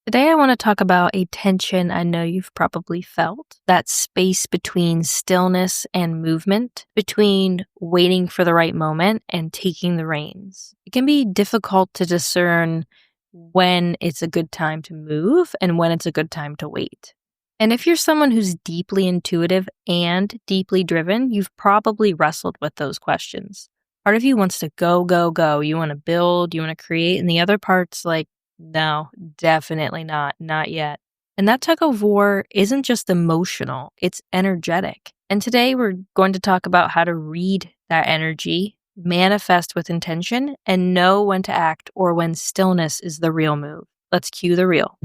Today, I want to talk about a tension I know you've probably felt, that space between stillness and movement, between waiting for the right moment and taking the reins. It can be difficult to discern when it's a good time to move and when it's a good time to wait. And if you're someone who's deeply intuitive and deeply driven, you've probably wrestled with those questions. Part of you wants to go, go, go. You want to build, you want to create, and the other part's like, no, definitely not. Not yet. And that tug of war isn't just emotional, it's energetic. And today we're going to talk about how to read that energy, manifest with intention, and know when to act or when stillness is the real move. Let's cue the reel.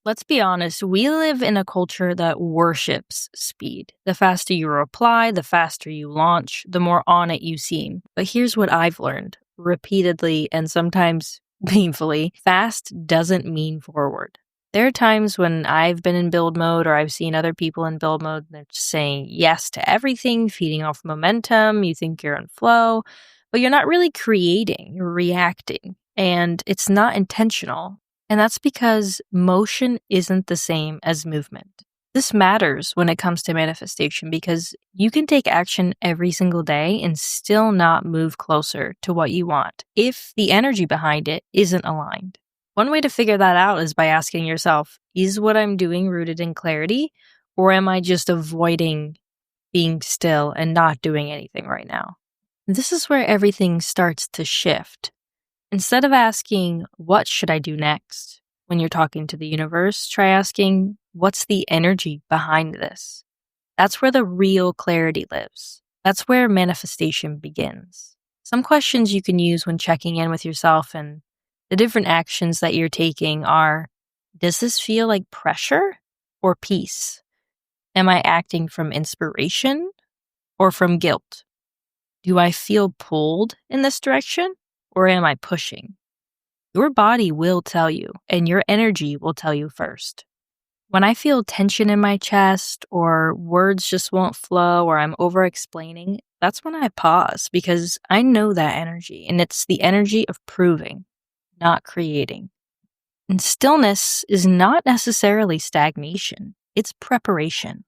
Let's be honest, we live in a culture that worships speed. The faster you reply, the faster you launch, the more on it you seem. But here's what I've learned repeatedly and sometimes painfully: fast doesn't mean forward. There are times when I've been in build mode or I've seen other people in build mode and they're just saying yes to everything, feeding off momentum. You think you're in flow, but you're not really creating, you're reacting. And it's not intentional. And that's because motion isn't the same as movement. This matters when it comes to manifestation because you can take action every single day and still not move closer to what you want if the energy behind it isn't aligned. One way to figure that out is by asking yourself, is what I'm doing rooted in clarity, or am I just avoiding being still and not doing anything right now? This is where everything starts to shift. Instead of asking, what should I do next? When you're talking to the universe, try asking, what's the energy behind this? That's where the real clarity lives. That's where manifestation begins. Some questions you can use when checking in with yourself and the different actions that you're taking are, does this feel like pressure or peace? Am I acting from inspiration or from guilt? Do I feel pulled in this direction? Or am I pushing? Your body will tell you, and your energy will tell you first. When I feel tension in my chest, or words just won't flow, or I'm over-explaining, that's when I pause because I know that energy, and it's the energy of proving, not creating. And stillness is not necessarily stagnation, it's preparation.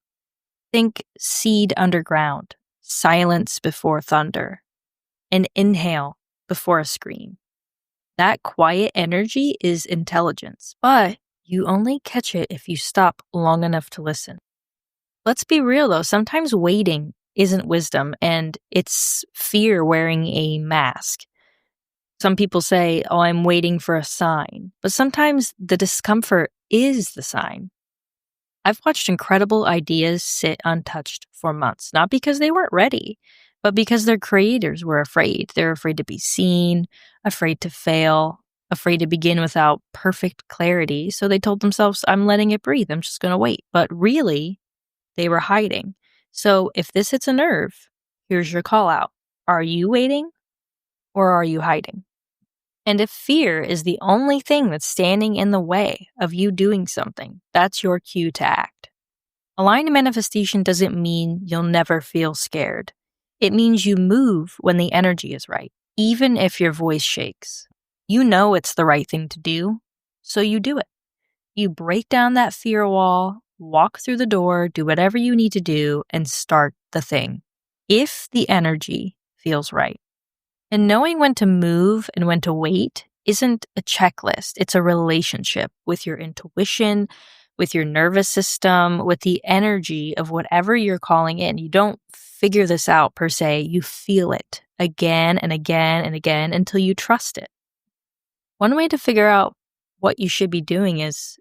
Think seed underground, silence before thunder, an inhale before a scream. That quiet energy is intelligence, but you only catch it if you stop long enough to listen. Let's be real though, sometimes waiting isn't wisdom and it's fear wearing a mask. Some people say, oh, I'm waiting for a sign, but sometimes the discomfort is the sign. I've watched incredible ideas sit untouched for months, not because they weren't ready, but because their creators were afraid. They're afraid to be seen, afraid to fail, afraid to begin without perfect clarity. So they told themselves, I'm letting it breathe. I'm just going to wait. But really, they were hiding. So if this hits a nerve, here's your call out. Are you waiting or are you hiding? And if fear is the only thing that's standing in the way of you doing something, that's your cue to act. Aligned manifestation doesn't mean you'll never feel scared. It means you move when the energy is right, even if your voice shakes. You know it's the right thing to do, so you do it. You break down that fear wall, walk through the door, do whatever you need to do, and start the thing, if the energy feels right. And knowing when to move and when to wait isn't a checklist. It's a relationship with your intuition, with your nervous system, with the energy of whatever you're calling in. You don't figure this out per se. You feel it again and again and again until you trust it. One way to figure out what you should be doing is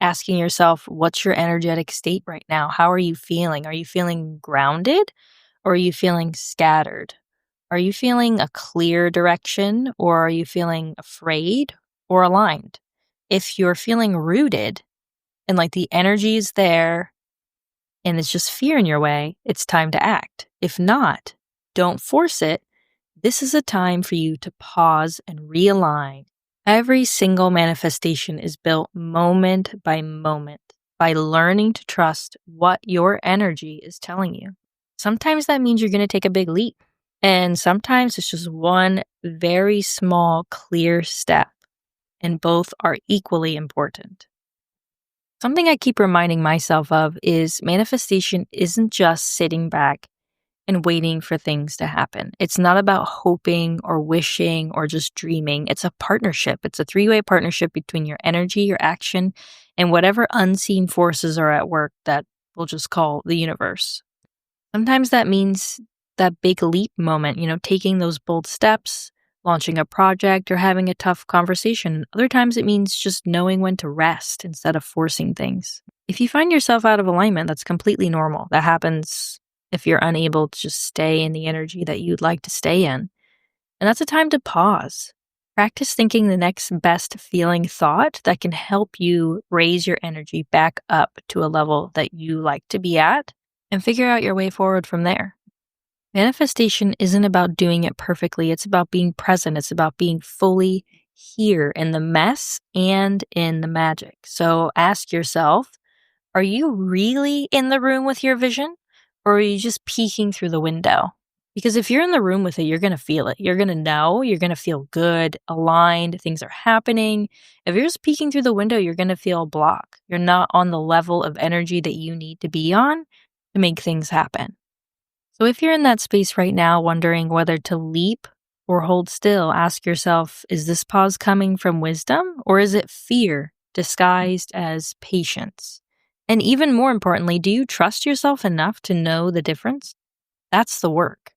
asking yourself, what's your energetic state right now? How are you feeling? Are you feeling grounded or are you feeling scattered? Are you feeling a clear direction or are you feeling afraid or aligned? If you're feeling rooted and like the energy is there and it's just fear in your way, it's time to act. If not, don't force it. This is a time for you to pause and realign Every single manifestation is built moment by moment by learning to trust what your energy is telling you. Sometimes that means you're going to take a big leap, and sometimes it's just one very small, clear step, and both are equally important. Something I keep reminding myself of is manifestation isn't just sitting back and waiting for things to happen. It's not about hoping or wishing or just dreaming. It's a partnership. It's a three-way partnership between your energy, your action, and whatever unseen forces are at work that we'll just call the universe. Sometimes that means that big leap moment, taking those bold steps, launching a project, or having a tough conversation. Other times it means just knowing when to rest instead of forcing things. If you find yourself out of alignment, that's completely normal. That happens if you're unable to just stay in the energy that you'd like to stay in. And that's a time to pause. Practice thinking the next best feeling thought that can help you raise your energy back up to a level that you like to be at and figure out your way forward from there. Manifestation isn't about doing it perfectly. It's about being present. It's about being fully here in the mess and in the magic. So ask yourself, are you really in the room with your vision? Or are you just peeking through the window? Because if you're in the room with it, you're going to feel it. You're going to know. You're going to feel good, aligned. Things are happening. If you're just peeking through the window, you're going to feel a block. You're not on the level of energy that you need to be on to make things happen. So if you're in that space right now, wondering whether to leap or hold still, ask yourself, is this pause coming from wisdom or is it fear disguised as patience? And even more importantly, do you trust yourself enough to know the difference? That's the work.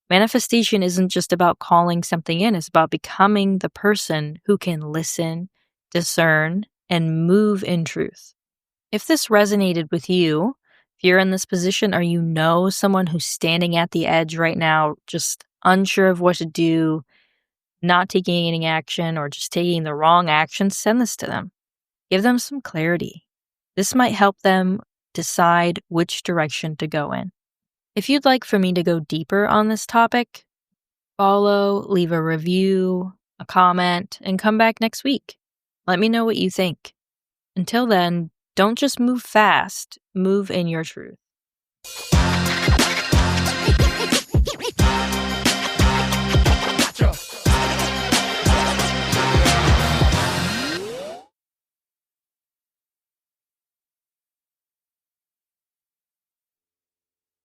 Manifestation isn't just about calling something in, it's about becoming the person who can listen, discern, and move in truth. If this resonated with you, if you're in this position or you know someone who's standing at the edge right now, just unsure of what to do, not taking any action, or just taking the wrong action, send this to them. Give them some clarity. This might help them decide which direction to go in. If you'd like for me to go deeper on this topic, follow, leave a review, a comment, and come back next week. Let me know what you think. Until then, don't just move fast, move in your truth.